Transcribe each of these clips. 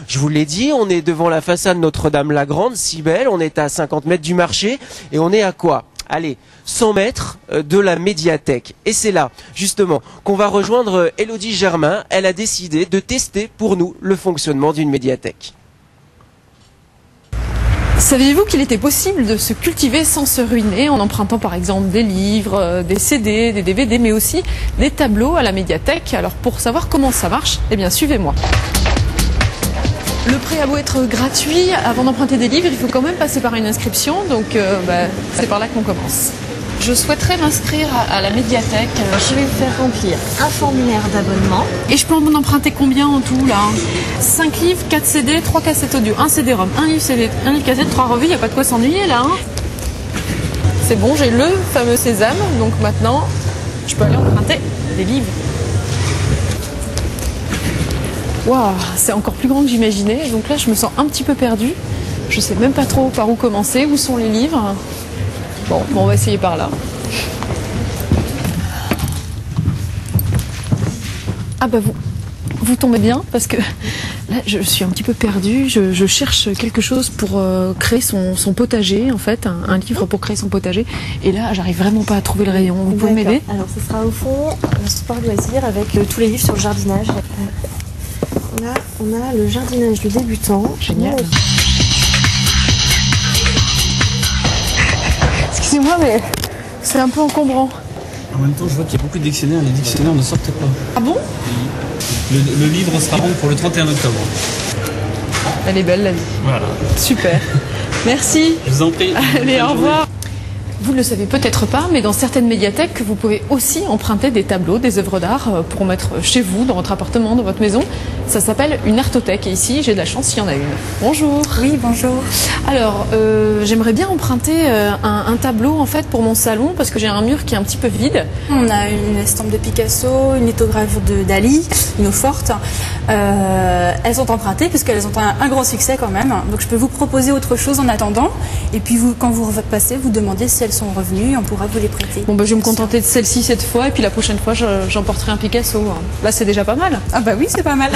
Je vous l'ai dit, on est devant la façade Notre-Dame-la-Grande, si belle, on est à 50 mètres du marché et on est à quoi? Allez, 100 mètres de la médiathèque. Et c'est là, justement, qu'on va rejoindre Élodie Germain. Elle a décidé de tester pour nous le fonctionnement d'une médiathèque. Saviez-vous qu'il était possible de se cultiver sans se ruiner en empruntant par exemple des livres, des CD, des DVD, mais aussi des tableaux à la médiathèque? Alors pour savoir comment ça marche, eh bien suivez-moi. Le prêt a beau être gratuit, avant d'emprunter des livres, il faut quand même passer par une inscription, donc c'est par là qu'on commence. Je souhaiterais m'inscrire à la médiathèque. Je vais vous faire remplir un formulaire d'abonnement. Et je peux en emprunter combien en tout là? 5 livres, 4 CD, 3 cassettes audio, 1 CD-ROM, 1 livre CD, 1 livre cassette, 3 revues, il n'y a pas de quoi s'ennuyer là. Hein. C'est bon, j'ai le fameux sésame, donc maintenant je peux aller emprunter des livres. Waouh, c'est encore plus grand que j'imaginais, donc là je me sens un petit peu perdue. Je sais même pas trop par où commencer, où sont les livres. Bon, on va essayer par là. Ah bah vous tombez bien parce que là je suis un petit peu perdue. Je cherche quelque chose pour créer son potager en fait, un livre pour créer son potager. Et là j'arrive vraiment pas à trouver le rayon. Vous pouvez m'aider? Alors ce sera au fond un sport loisir avec tous les livres sur le jardinage. Là on a le jardinage du débutant. Génial. Excusez-moi mais c'est un peu encombrant. En même temps, je vois qu'il y a beaucoup de dictionnaires. Les dictionnaires ne sortent pas. Ah bon? Le livre sera rendu pour le 31 octobre. Elle est belle la vie. Voilà. Super. Merci. Je vous en prie. Allez, au revoir. Vous ne le savez peut-être pas, mais dans certaines médiathèques, vous pouvez aussi emprunter des tableaux, des œuvres d'art pour mettre chez vous, dans votre appartement, dans votre maison. Ça s'appelle une artothèque et ici, j'ai de la chance, il y en a une. Bonjour. Oui, bonjour. Alors, j'aimerais bien emprunter un tableau en fait pour mon salon parce que j'ai un mur qui est un petit peu vide. On a une estampe de Picasso, une lithogravure de Dali, une eau forte. Elles sont empruntées parce qu'elles ont un gros succès quand même. Donc je peux vous proposer autre chose en attendant. Et puis vous, quand vous repassez, vous demandez si elles sont revenues, on pourra vous les prêter. Bon, je vais me contenter de celle-ci cette fois et puis la prochaine fois, j'emporterai un Picasso. Là, c'est déjà pas mal. Ah bah oui, c'est pas mal.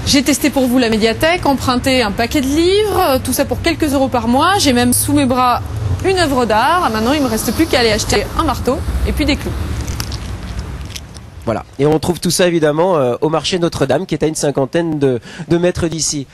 J'ai testé pour vous la médiathèque, emprunté un paquet de livres, tout ça pour quelques euros par mois. J'ai même sous mes bras une œuvre d'art. Maintenant, il me reste plus qu'à aller acheter un marteau et puis des clous. Voilà. Et on trouve tout ça évidemment au marché Notre-Dame qui est à une cinquantaine de mètres d'ici.